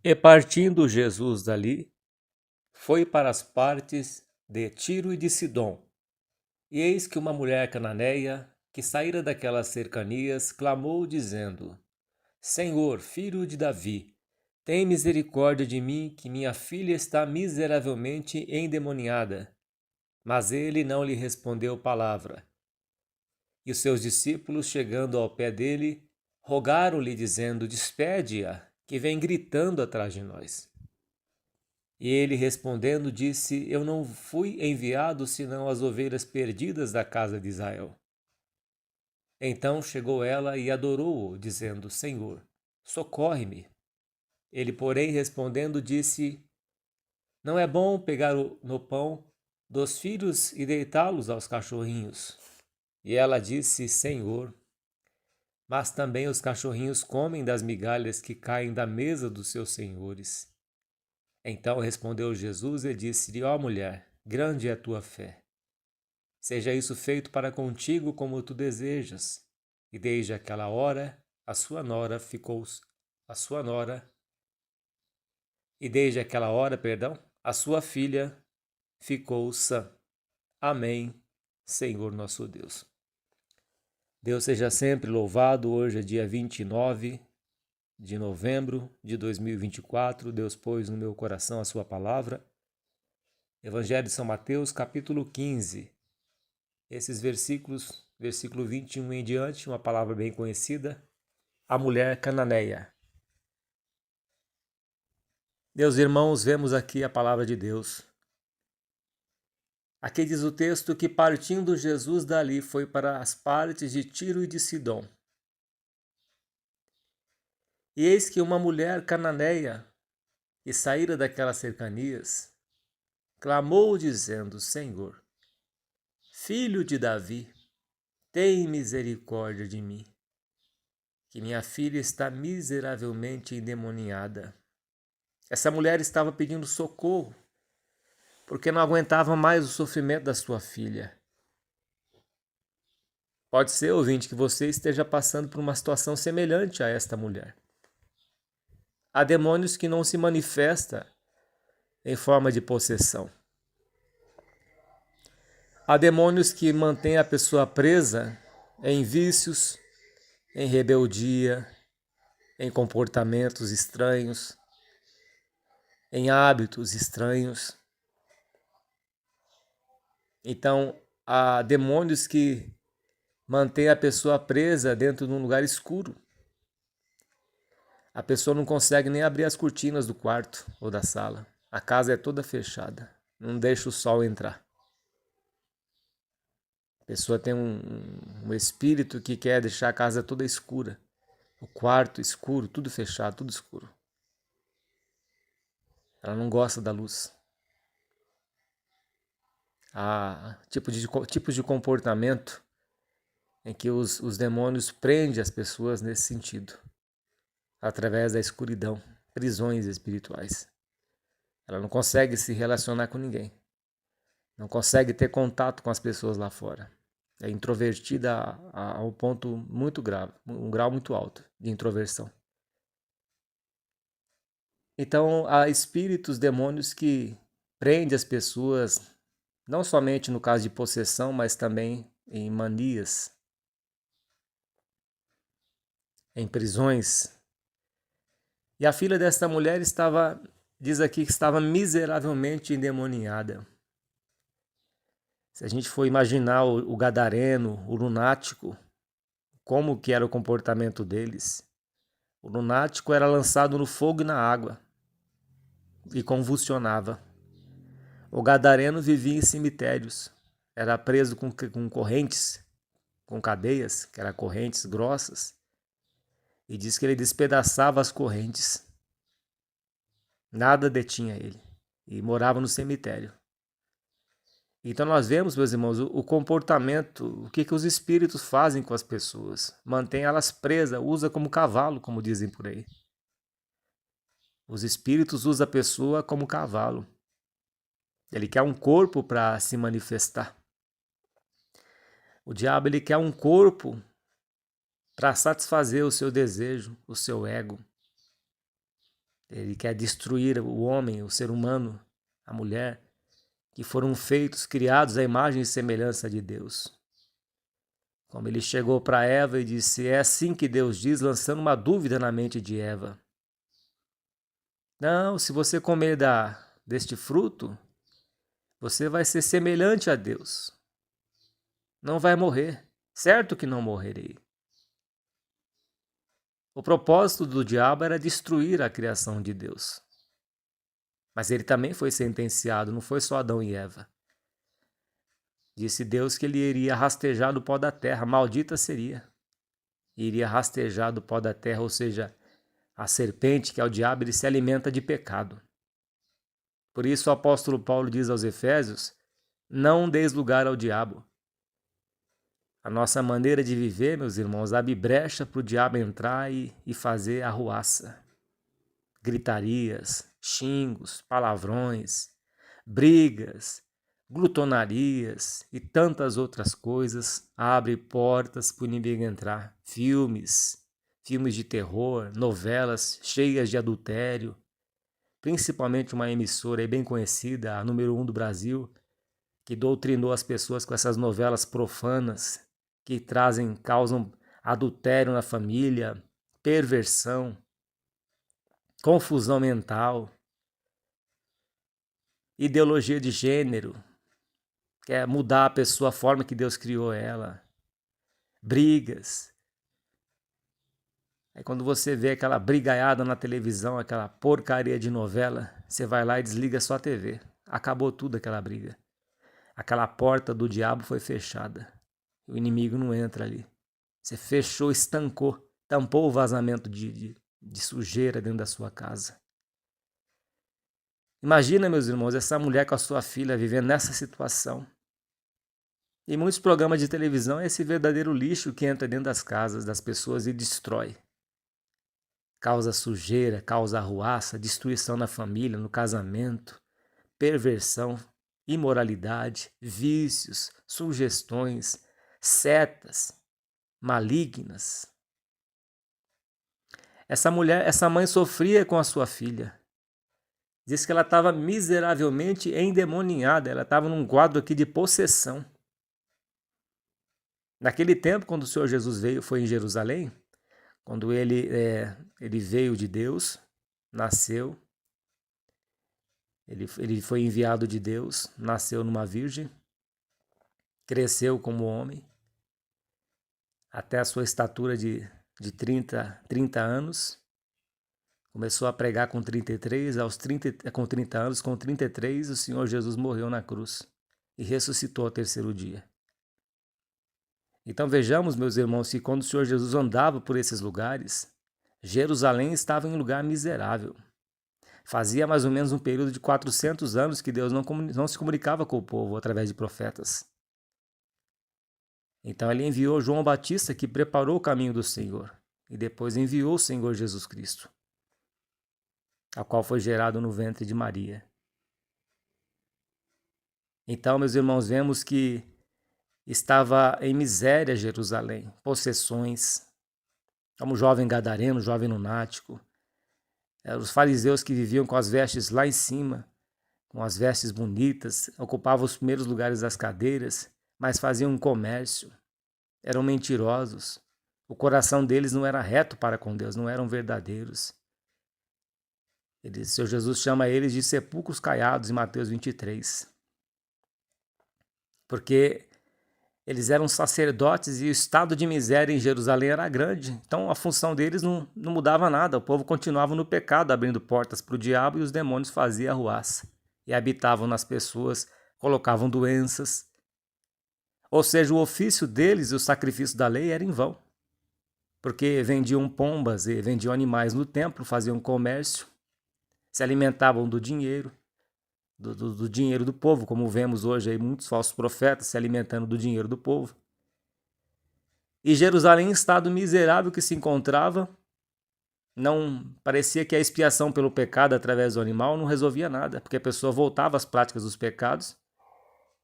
E partindo Jesus dali, foi para as partes de Tiro e de Sidom. E eis que uma mulher cananeia, que saíra daquelas cercanias, clamou, dizendo: Senhor, filho de Davi, tem misericórdia de mim, que minha filha está miseravelmente endemoniada. Mas ele não lhe respondeu palavra. E os seus discípulos, chegando ao pé dele, rogaram-lhe, dizendo: Despede-a, que vem gritando atrás de nós. E ele respondendo disse: Eu não fui enviado senão as ovelhas perdidas da casa de Israel. Então chegou ela e adorou-o, dizendo: Senhor, socorre-me. Ele, porém, respondendo, disse: Não é bom pegar no pão dos filhos e deitá-los aos cachorrinhos. E ela disse: Senhor, mas também os cachorrinhos comem das migalhas que caem da mesa dos seus senhores. Então respondeu Jesus e disse-lhe: Ó mulher, grande é a tua fé. Seja isso feito para contigo como tu desejas. E desde aquela hora, a sua nora ficou a sua nora, e desde aquela hora, perdão, a sua filha ficou sã. Amém, Senhor nosso Deus. Deus seja sempre louvado. Hoje é dia 29 de novembro de 2024. Deus pôs no meu coração a sua palavra. Evangelho de São Mateus, capítulo 15. Esses versículos, versículo 21 em diante, uma palavra bem conhecida, a mulher cananeia. Meus irmãos, vemos aqui a palavra de Deus. Aqui diz o texto que partindo Jesus dali foi para as partes de Tiro e de Sidom. E eis que uma mulher cananeia, que saíra daquelas cercanias, clamou dizendo: Senhor, filho de Davi, tem misericórdia de mim, que minha filha está miseravelmente endemoniada. Essa mulher estava pedindo socorro, porque não aguentava mais o sofrimento da sua filha. Pode ser, ouvinte, que você esteja passando por uma situação semelhante a esta mulher. Há demônios que não se manifestam em forma de possessão. Há demônios que mantêm a pessoa presa em vícios, em rebeldia, em comportamentos estranhos, em hábitos estranhos. Então, há demônios que mantêm a pessoa presa dentro de um lugar escuro. A pessoa não consegue nem abrir as cortinas do quarto ou da sala. A casa é toda fechada, não deixa o sol entrar. A pessoa tem um espírito que quer deixar a casa toda escura. O quarto escuro, tudo fechado, tudo escuro. Ela não gosta da luz. Há tipos de comportamento em que os demônios prendem as pessoas nesse sentido, através da escuridão, prisões espirituais. Ela não consegue se relacionar com ninguém, não consegue ter contato com as pessoas lá fora. É introvertida a um ponto muito grave, um grau muito alto de introversão. Então, há espíritos, demônios que prendem as pessoas, não somente no caso de possessão, mas também em manias, em prisões. E a filha desta mulher diz aqui que estava miseravelmente endemoniada. Se a gente for imaginar o gadareno, o lunático, como que era o comportamento deles, o lunático era lançado no fogo e na água e convulsionava. O gadareno vivia em cemitérios, era preso com correntes, com cadeias, que eram correntes grossas, e diz que ele despedaçava as correntes. Nada detinha ele, e morava no cemitério. Então nós vemos, meus irmãos, o comportamento, o que os espíritos fazem com as pessoas. Mantém elas presas, usa como cavalo, como dizem por aí. Os espíritos usam a pessoa como cavalo. Ele quer um corpo para se manifestar. O diabo ele quer um corpo para satisfazer o seu desejo, o seu ego. Ele quer destruir o homem, o ser humano, a mulher, que foram feitos, criados à imagem e semelhança de Deus. Como ele chegou para Eva e disse, é assim que Deus diz, lançando uma dúvida na mente de Eva. Não, se você comer deste fruto, você vai ser semelhante a Deus. Não vai morrer. Certo que não morrerei. O propósito do diabo era destruir a criação de Deus. Mas ele também foi sentenciado, não foi só Adão e Eva. Disse Deus que ele iria rastejar do pó da terra, maldita seria. Iria rastejar do pó da terra, ou seja, a serpente, que é o diabo, ele se alimenta de pecado. Por isso o apóstolo Paulo diz aos Efésios, não deis lugar ao diabo. A nossa maneira de viver, meus irmãos, abre brecha para o diabo entrar e fazer arruaça. Gritarias, xingos, palavrões, brigas, glutonarias e tantas outras coisas abrem portas para o inimigo entrar. Filmes de terror, novelas cheias de adultério, principalmente uma emissora aí bem conhecida, a número 1 do Brasil, que doutrinou as pessoas com essas novelas profanas que causam adultério na família, perversão, confusão mental, ideologia de gênero, quer mudar a pessoa, a forma que Deus criou ela, brigas. Aí quando você vê aquela brigaiada na televisão, aquela porcaria de novela, você vai lá e desliga só a TV. Acabou tudo aquela briga. Aquela porta do diabo foi fechada. O inimigo não entra ali. Você fechou, estancou, tampou o vazamento de sujeira dentro da sua casa. Imagina, meus irmãos, essa mulher com a sua filha vivendo nessa situação. Em muitos programas de televisão é esse verdadeiro lixo que entra dentro das casas das pessoas e destrói. Causa sujeira, causa arruaça, destruição na família, no casamento, perversão, imoralidade, vícios, sugestões, setas malignas. Essa mãe sofria com a sua filha. Diz que ela estava miseravelmente endemoniada, ela estava num quadro aqui de possessão. Naquele tempo, quando o Senhor Jesus foi em Jerusalém, quando ele veio de Deus, nasceu, ele foi enviado de Deus, nasceu numa virgem, cresceu como homem, até a sua estatura de 30 anos, começou a pregar com 33, com 30 anos, com 33 o Senhor Jesus morreu na cruz e ressuscitou ao terceiro dia. Então vejamos, meus irmãos, que quando o Senhor Jesus andava por esses lugares, Jerusalém estava em um lugar miserável. Fazia mais ou menos um período de 400 anos que Deus não se comunicava com o povo através de profetas. Então ele enviou João Batista, que preparou o caminho do Senhor, e depois enviou o Senhor Jesus Cristo, a qual foi gerado no ventre de Maria. Então, meus irmãos, vemos que estava em miséria Jerusalém, possessões, como jovem gadareno, jovem lunático, os fariseus que viviam com as vestes lá em cima, com as vestes bonitas, ocupavam os primeiros lugares das cadeiras, mas faziam um comércio, eram mentirosos, o coração deles não era reto para com Deus, não eram verdadeiros. O Senhor Jesus chama eles de sepulcros caiados em Mateus 23. Porque eles eram sacerdotes e o estado de miséria em Jerusalém era grande. Então a função deles não mudava nada. O povo continuava no pecado, abrindo portas para o diabo, e os demônios faziam arruaça. E habitavam nas pessoas, colocavam doenças. Ou seja, o ofício deles e o sacrifício da lei era em vão. Porque vendiam pombas e vendiam animais no templo, faziam comércio, se alimentavam do dinheiro. Do dinheiro do povo, como vemos hoje aí muitos falsos profetas se alimentando do dinheiro do povo. E Jerusalém, em estado miserável que se encontrava, não parecia que a expiação pelo pecado através do animal não resolvia nada, porque a pessoa voltava às práticas dos pecados,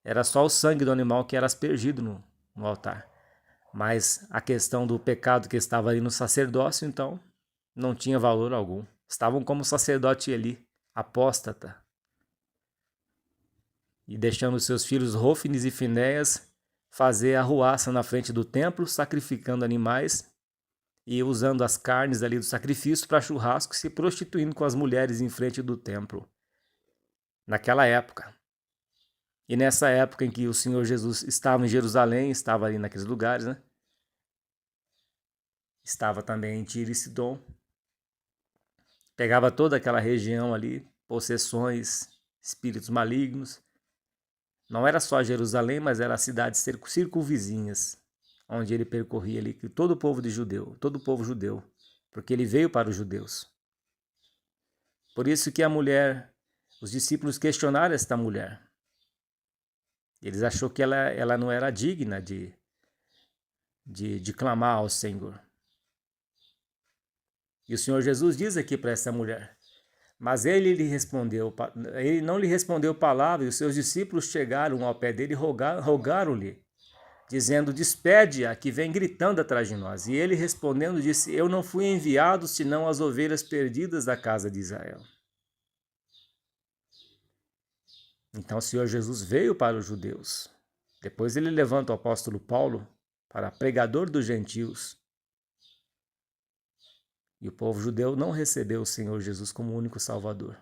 era só o sangue do animal que era aspergido no altar. Mas a questão do pecado que estava ali no sacerdócio, então, não tinha valor algum. estavam como sacerdote Eli, apóstata, e deixando seus filhos Hofnis e Finéias fazer arruaça na frente do templo, sacrificando animais e usando as carnes ali do sacrifício para churrasco, se prostituindo com as mulheres em frente do templo. Naquela época. E nessa época em que o Senhor Jesus estava em Jerusalém, estava ali naqueles lugares, né? Estava também em Tiro e Sidom. Pegava toda aquela região ali, possessões, espíritos malignos. Não era só Jerusalém, mas era as cidades circunvizinhas, onde ele percorria ali todo o povo judeu, porque ele veio para os judeus. Por isso que os discípulos questionaram esta mulher. Eles acharam que ela não era digna de clamar ao Senhor. E o Senhor Jesus diz aqui para essa mulher, mas ele não lhe respondeu palavra, e os seus discípulos chegaram ao pé dele e rogaram-lhe, dizendo, despede-a, que vem gritando atrás de nós. E ele respondendo disse, eu não fui enviado senão as ovelhas perdidas da casa de Israel. Então o Senhor Jesus veio para os judeus. Depois ele levanta o apóstolo Paulo para pregador dos gentios. E o povo judeu não recebeu o Senhor Jesus como único Salvador.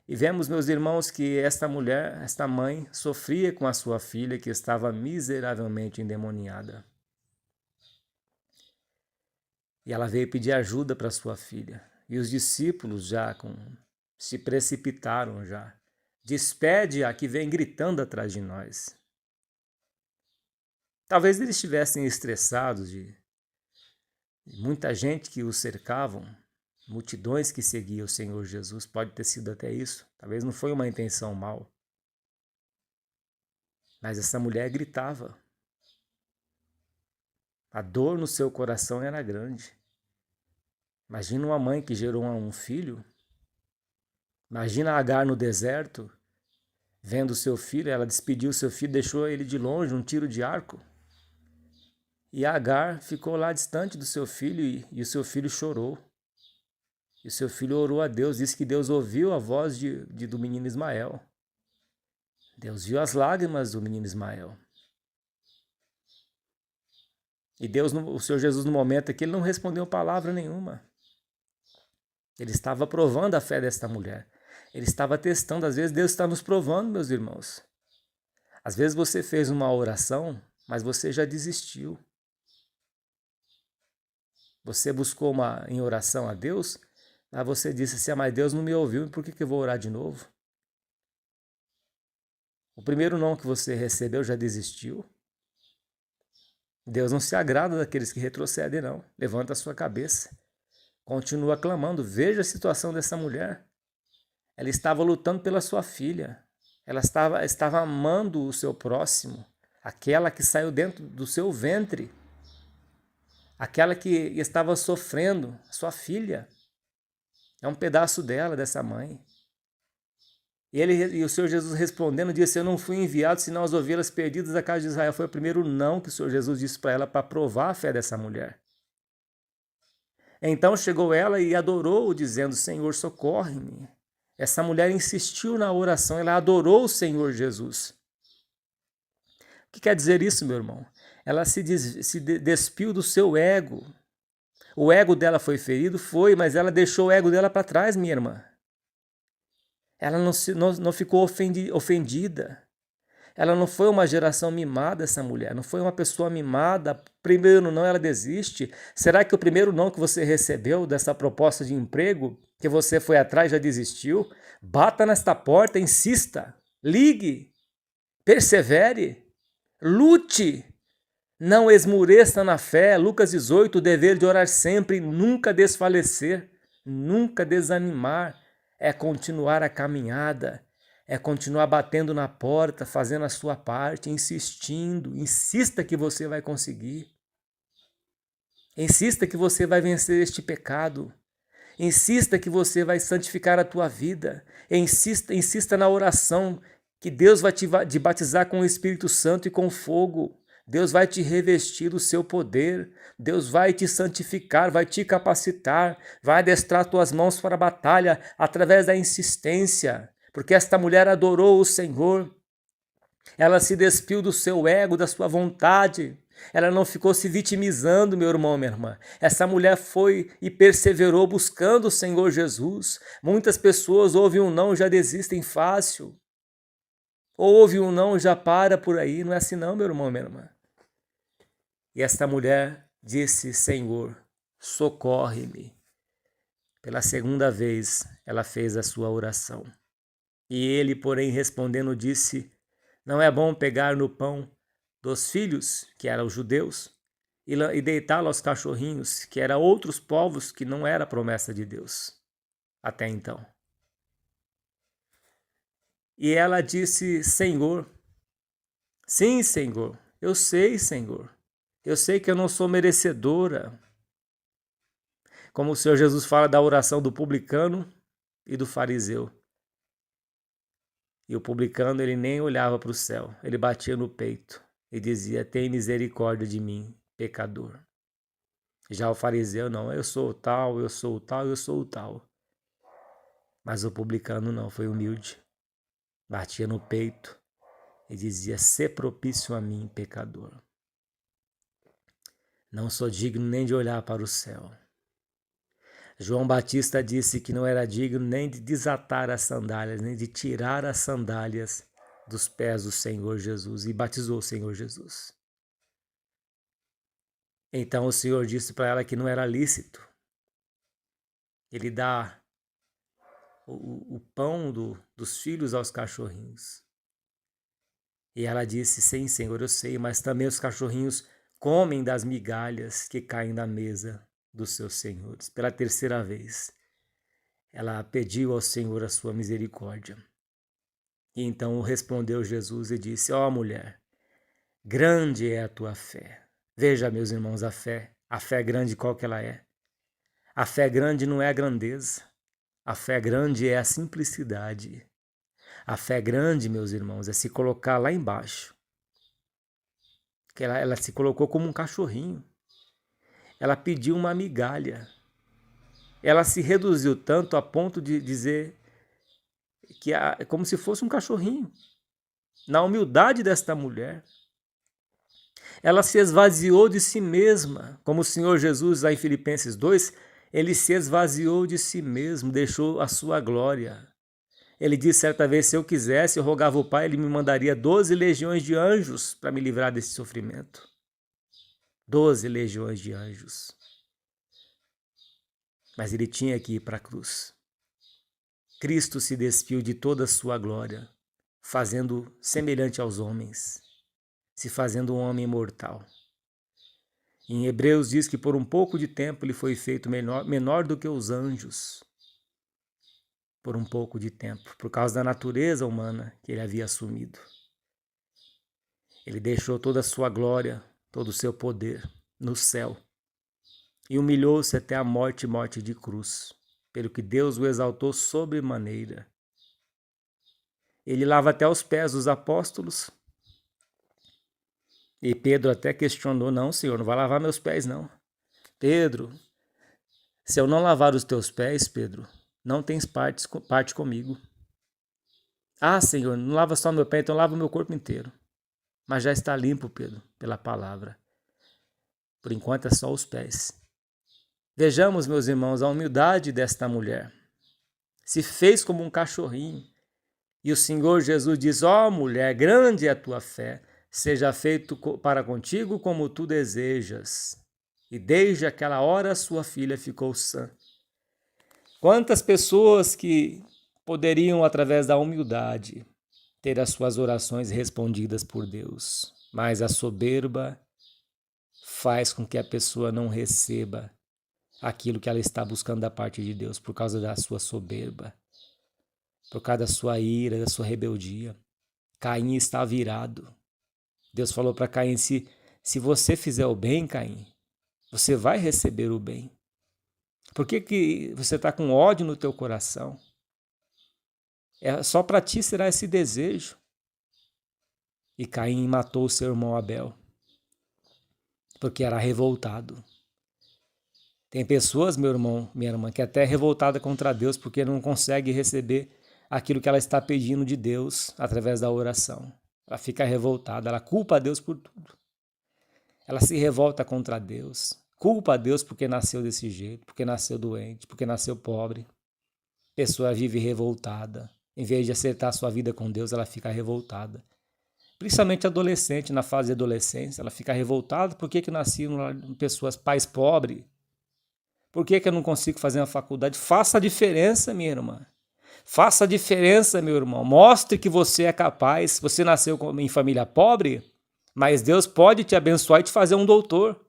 E vemos, meus irmãos, que esta mãe, sofria com a sua filha que estava miseravelmente endemoniada. E ela veio pedir ajuda para sua filha. E os discípulos se precipitaram já. Despede-a que vem gritando atrás de nós. Talvez eles estivessem estressados de muita gente que os cercavam, multidões que seguiam o Senhor Jesus, pode ter sido até isso. Talvez não foi uma intenção mal. Mas essa mulher gritava. A dor no seu coração era grande. Imagina uma mãe que gerou um filho. Imagina Agar no deserto, vendo seu filho, ela despediu seu filho, deixou ele de longe, um tiro de arco. E Agar ficou lá distante do seu filho e o seu filho chorou. E o seu filho orou a Deus, disse que Deus ouviu a voz do menino Ismael. Deus viu as lágrimas do menino Ismael. E o Senhor Jesus, no momento aqui, ele não respondeu palavra nenhuma. Ele estava provando a fé desta mulher. Ele estava testando. Às vezes Deus está nos provando, meus irmãos. Às vezes você fez uma oração, mas você já desistiu. Você buscou em oração a Deus, mas você disse assim, mas Deus não me ouviu, por que eu vou orar de novo? O primeiro não que você recebeu já desistiu. Deus não se agrada daqueles que retrocedem, não. Levanta a sua cabeça. Continua clamando. Veja a situação dessa mulher. Ela estava lutando pela sua filha. Ela estava amando o seu próximo. Aquela que saiu dentro do seu ventre. Aquela que estava sofrendo, sua filha. É um pedaço dela, dessa mãe. E o Senhor Jesus respondendo disse, eu não fui enviado senão as ovelhas perdidas da casa de Israel. Foi o primeiro não que o Senhor Jesus disse para ela, para provar a fé dessa mulher. Então chegou ela e adorou, dizendo, Senhor, socorre-me. Essa mulher insistiu na oração, ela adorou o Senhor Jesus. O que quer dizer isso, meu irmão? Ela se despiu do seu ego. O ego dela foi ferido? Foi, mas ela deixou o ego dela para trás, minha irmã. Ela não ficou ofendida. Ela não foi uma geração mimada, essa mulher. Não foi uma pessoa mimada. Primeiro não, ela desiste. Será que o primeiro não que você recebeu dessa proposta de emprego, que você foi atrás, já desistiu? Bata nesta porta, insista, ligue, persevere, lute. Não esmureça na fé. Lucas 18, o dever de orar sempre, nunca desfalecer, nunca desanimar. É continuar a caminhada, é continuar batendo na porta, fazendo a sua parte, insistindo. Insista que você vai conseguir. Insista que você vai vencer este pecado. Insista que você vai santificar a tua vida. Insista na oração que Deus vai te batizar com o Espírito Santo e com fogo. Deus vai te revestir do seu poder, Deus vai te santificar, vai te capacitar, vai adestrar tuas mãos para a batalha através da insistência, porque esta mulher adorou o Senhor, ela se despiu do seu ego, da sua vontade, ela não ficou se vitimizando, meu irmão, minha irmã. Essa mulher foi e perseverou buscando o Senhor Jesus. Muitas pessoas ouvem um não e já desistem fácil. Ouve um não, já para por aí. Não é assim não, meu irmão, minha irmã. E esta mulher disse: Senhor, socorre-me. Pela segunda vez ela fez a sua oração. E ele, porém, respondendo, disse: não é bom pegar no pão dos filhos, que eram os judeus, e deitá-lo aos cachorrinhos, que eram outros povos que não era a promessa de Deus até então. E ela disse: Senhor, sim, Senhor, eu sei, Senhor, eu sei que eu não sou merecedora. Como o Senhor Jesus fala da oração do publicano e do fariseu. E o publicano, ele nem olhava para o céu, ele batia no peito e dizia: tem misericórdia de mim, pecador. Já o fariseu, não, eu sou o tal, eu sou o tal, eu sou o tal. Mas o publicano não, foi humilde. Batia no peito e dizia: sê propício a mim, pecador. Não sou digno nem de olhar para o céu. João Batista disse que não era digno nem de desatar as sandálias, nem de tirar as sandálias dos pés do Senhor Jesus, e batizou o Senhor Jesus. Então o Senhor disse para ela que não era lícito ele dar o pão dos filhos aos cachorrinhos. E ela disse: sim, Senhor, eu sei, mas também os cachorrinhos comem das migalhas que caem da mesa dos seus senhores. Pela terceira vez, ela pediu ao Senhor a sua misericórdia. E então respondeu Jesus e disse: ó mulher, grande é a tua fé. Veja, meus irmãos, a fé grande, qual que ela é? A fé grande não é a grandeza, a fé grande é a simplicidade. A fé grande, meus irmãos, é se colocar lá embaixo. Que ela se colocou como um cachorrinho. Ela pediu uma migalha. Ela se reduziu tanto a ponto de dizer que é como se fosse um cachorrinho. Na humildade desta mulher, ela se esvaziou de si mesma, como o Senhor Jesus, lá em Filipenses 2, ele se esvaziou de si mesmo, deixou a sua glória. Ele disse certa vez: se eu quisesse, eu rogava ao Pai, ele me mandaria 12 legiões de anjos para me livrar desse sofrimento. 12 legiões de anjos. Mas ele tinha que ir para a cruz. Cristo se despiu de toda a sua glória, fazendo semelhante aos homens, se fazendo um homem mortal. Em Hebreus diz que por um pouco de tempo ele foi feito menor do que os anjos. Por um pouco de tempo, por causa da natureza humana que ele havia assumido. Ele deixou toda a sua glória, todo o seu poder no céu e humilhou-se até a morte de cruz, pelo que Deus o exaltou sobremaneira. Ele lava até os pés dos apóstolos. E Pedro até questionou: não, Senhor, não vai lavar meus pés, não. Pedro, se eu não lavar os teus pés, Pedro, não tens parte comigo. Ah, Senhor, não lava só meu pé, então lava o meu corpo inteiro. Mas já está limpo, Pedro, pela palavra. Por enquanto é só os pés. Vejamos, meus irmãos, a humildade desta mulher. Se fez como um cachorrinho. E o Senhor Jesus diz: ó mulher, grande é a tua fé, seja feito para contigo como tu desejas. E desde aquela hora sua filha ficou sã. Quantas pessoas que poderiam, através da humildade, ter as suas orações respondidas por Deus, mas a soberba faz com que a pessoa não receba aquilo que ela está buscando da parte de Deus por causa da sua soberba, por causa da sua ira, da sua rebeldia. Caim está virado. Deus falou para Caim: se você fizer o bem, Caim, você vai receber o bem. Por que você está com ódio no teu coração? Só para ti será esse desejo. E Caim matou o seu irmão Abel. porque era revoltado. Tem pessoas, meu irmão, minha irmã, que é até revoltada contra Deus porque não consegue receber aquilo que ela está pedindo de Deus através da oração. Ela fica revoltada, ela culpa a Deus por tudo. Ela se revolta contra Deus, culpa a Deus porque nasceu desse jeito, porque nasceu doente, porque nasceu pobre. A pessoa vive revoltada. Em vez de acertar sua vida com Deus, ela fica revoltada. Principalmente adolescente, na fase de adolescência, ela fica revoltada. Por que nasceram pessoas, pais pobres? Por que eu não consigo fazer uma faculdade? Faça a diferença, minha irmã. Faça a diferença, meu irmão. Mostre que você é capaz. Você nasceu em família pobre, mas Deus pode te abençoar e te fazer um doutor.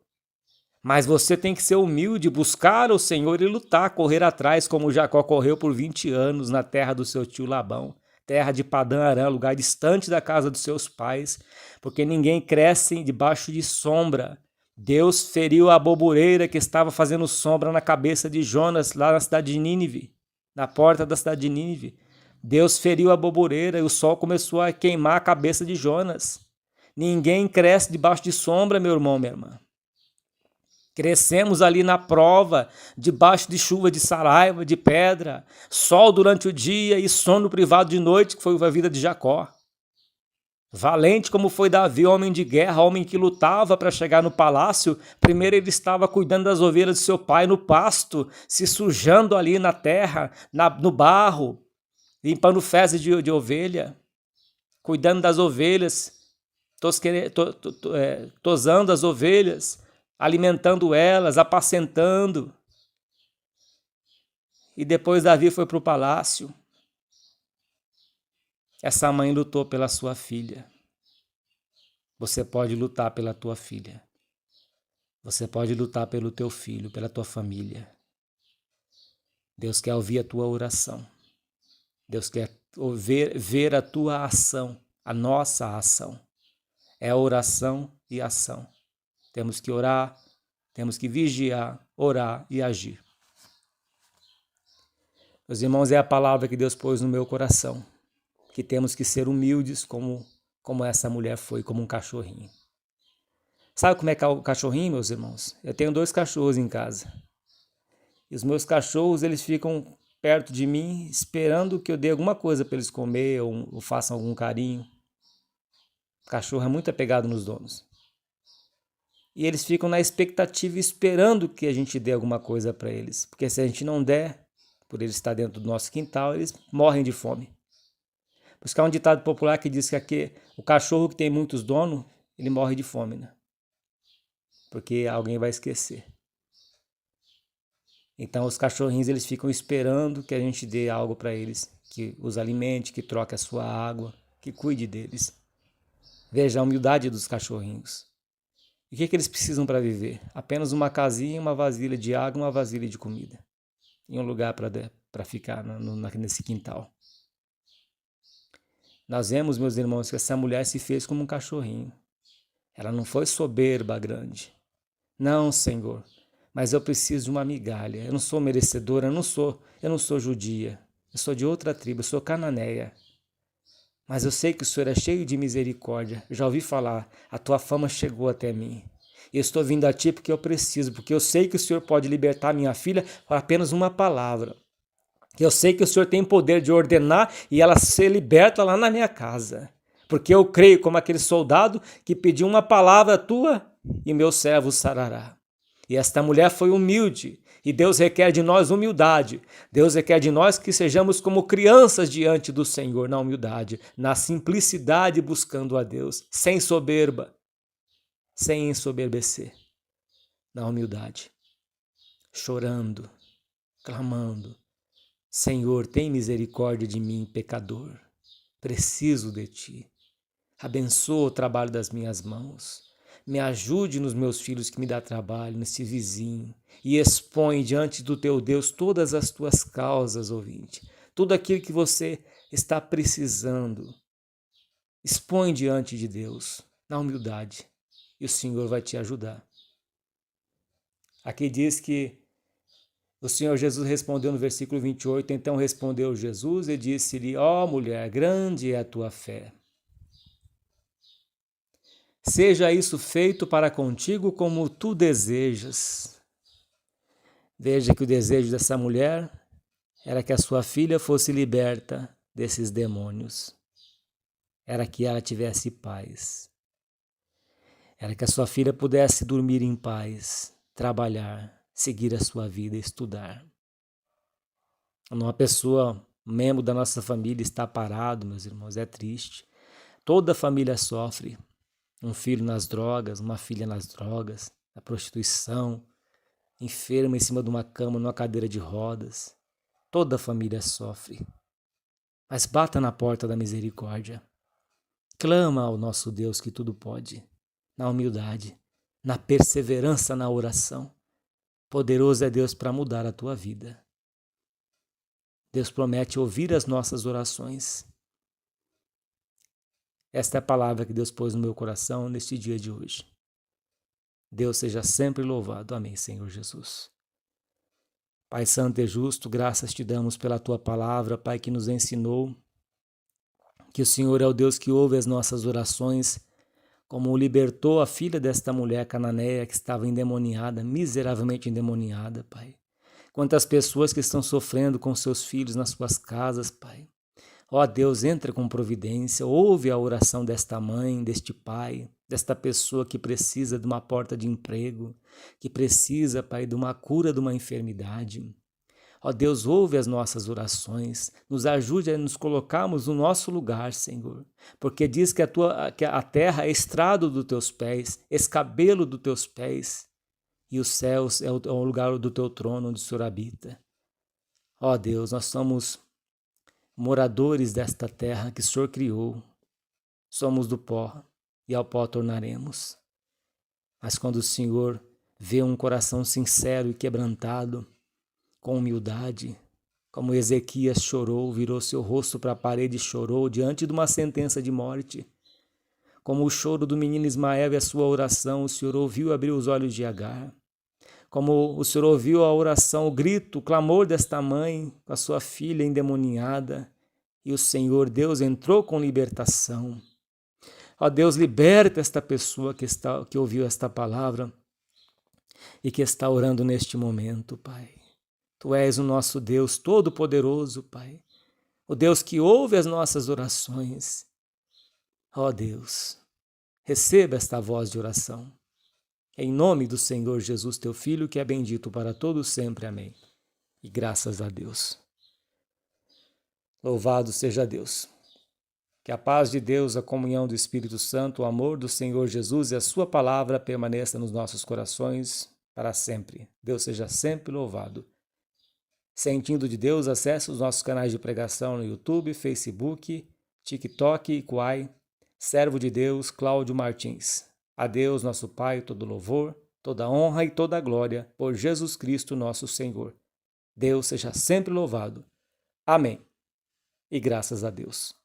Mas você tem que ser humilde, buscar o Senhor e lutar, correr atrás, como Jacó correu por 20 anos na terra do seu tio Labão, terra de Padã-Arã, lugar distante da casa dos seus pais, porque ninguém cresce debaixo de sombra. Deus feriu a bobureira que estava fazendo sombra na cabeça de Jonas, lá na cidade de Nínive, na porta da cidade de Nínive. Deus feriu a bobureira e o sol começou a queimar a cabeça de Jonas. Ninguém cresce debaixo de sombra, meu irmão, minha irmã. Crescemos ali na prova, debaixo de chuva de saraiva, de pedra, sol durante o dia e sono privado de noite, que foi a vida de Jacó. Valente como foi Davi, homem de guerra, homem que lutava para chegar no palácio, primeiro ele estava cuidando das ovelhas de seu pai no pasto, se sujando ali na terra, no barro, limpando fezes de ovelha, cuidando das ovelhas, tosando as ovelhas, alimentando elas, apacentando. E depois Davi foi para o palácio. Essa mãe lutou pela sua filha. Você pode lutar pela tua filha. Você pode lutar pelo teu filho, pela tua família. Deus quer ouvir a tua oração. Deus quer ver a tua ação, a nossa ação. É oração e ação. Temos que orar, temos que vigiar, orar e agir. Meus irmãos, é a palavra que Deus pôs no meu coração. Que temos que ser humildes como essa mulher foi, como um cachorrinho. Sabe como é que é o cachorrinho, meus irmãos? Eu tenho 2 cachorros em casa. E os meus cachorros, eles ficam perto de mim, esperando que eu dê alguma coisa para eles comer ou façam algum carinho. O cachorro é muito apegado nos donos. E eles ficam na expectativa, esperando que a gente dê alguma coisa para eles. Porque se a gente não der, por eles estar dentro do nosso quintal, eles morrem de fome. Por isso que há um ditado popular que diz que o cachorro que tem muitos donos, ele morre de fome, né? Porque alguém vai esquecer. Então os cachorrinhos, eles ficam esperando que a gente dê algo para eles, que os alimente, que troque a sua água, que cuide deles. Veja a humildade dos cachorrinhos. E o que eles precisam para viver? Apenas uma casinha, uma vasilha de água, uma vasilha de comida. E um lugar para ficar nesse quintal. Nós vemos, meus irmãos, que essa mulher se fez como um cachorrinho. Ela não foi soberba grande. Não, Senhor, mas eu preciso de uma migalha. Eu não sou merecedora, eu não sou judia. Eu sou de outra tribo, eu sou cananeia. Mas eu sei que o Senhor é cheio de misericórdia. Eu já ouvi falar, a tua fama chegou até mim. Eu estou vindo a ti porque eu preciso, porque eu sei que o Senhor pode libertar minha filha com apenas uma palavra. Eu sei que o Senhor tem poder de ordenar e ela ser liberta lá na minha casa. Porque eu creio como aquele soldado que pediu uma palavra tua e meu servo sarará. E esta mulher foi humilde. E Deus requer de nós humildade. Deus requer de nós que sejamos como crianças diante do Senhor na humildade, na simplicidade buscando a Deus, sem soberba, sem ensoberbecer, na humildade, chorando, clamando. Senhor, tem misericórdia de mim, pecador. Preciso de ti. Abençoa o trabalho das minhas mãos. Me ajude nos meus filhos que me dá trabalho, nesse vizinho. E expõe diante do teu Deus todas as tuas causas, ouvinte. Tudo aquilo que você está precisando. Expõe diante de Deus, na humildade. E o Senhor vai te ajudar. Aqui diz que o Senhor Jesus respondeu no versículo 28, então respondeu Jesus e disse-lhe, ó mulher, grande é a tua fé. Seja isso feito para contigo como tu desejas. Veja que o desejo dessa mulher era que a sua filha fosse liberta desses demônios. Era que ela tivesse paz. Era que a sua filha pudesse dormir em paz, trabalhar, seguir a sua vida, estudar. Quando uma pessoa, um membro da nossa família está parado, meus irmãos, é triste. Toda a família sofre. Um filho nas drogas, uma filha nas drogas, na prostituição, enferma em cima de uma cama, numa cadeira de rodas. Toda a família sofre. Mas bata na porta da misericórdia. Clama ao nosso Deus que tudo pode, na humildade, na perseverança na oração. Poderoso é Deus para mudar a tua vida. Deus promete ouvir as nossas orações. Esta é a palavra que Deus pôs no meu coração neste dia de hoje. Deus seja sempre louvado. Amém, Senhor Jesus. Pai Santo e Justo, graças te damos pela tua palavra, Pai, que nos ensinou que o Senhor é o Deus que ouve as nossas orações, como libertou a filha desta mulher cananeia que estava endemoniada, miseravelmente endemoniada, Pai. Quantas pessoas que estão sofrendo com seus filhos nas suas casas, Pai. Ó Deus, entra com providência, ouve a oração desta mãe, deste pai, desta pessoa que precisa de uma porta de emprego, que precisa, Pai, de uma cura de uma enfermidade. Ó Deus, ouve as nossas orações, nos ajude a nos colocarmos no nosso lugar, Senhor, porque diz que a terra é estrado dos teus pés, escabelo dos teus pés, e os céus é o lugar do teu trono onde o Senhor habita. Ó Deus, nós somos moradores desta terra que o Senhor criou. Somos do pó e ao pó tornaremos. Mas quando o Senhor vê um coração sincero e quebrantado, com humildade, como Ezequias chorou, virou seu rosto para a parede e chorou diante de uma sentença de morte, como o choro do menino Ismael e a sua oração, o Senhor ouviu e abriu os olhos de Agar. Como o Senhor ouviu a oração, o grito, o clamor desta mãe com a sua filha endemoniada, e o Senhor, Deus, entrou com libertação. Ó Deus, liberta esta pessoa que ouviu esta palavra e que está orando neste momento, Pai. Tu és o nosso Deus todo-poderoso, Pai. O Deus que ouve as nossas orações. Ó Deus, receba esta voz de oração. Em nome do Senhor Jesus, teu Filho, que é bendito para todos sempre. Amém. E graças a Deus. Louvado seja Deus. Que a paz de Deus, a comunhão do Espírito Santo, o amor do Senhor Jesus e a sua palavra permaneça nos nossos corações para sempre. Deus seja sempre louvado. Sentindo de Deus, acesse os nossos canais de pregação no YouTube, Facebook, TikTok e Quai. Servo de Deus, Cláudio Martins. A Deus, nosso Pai, todo louvor, toda honra e toda glória, por Jesus Cristo, nosso Senhor. Deus seja sempre louvado. Amém. E graças a Deus.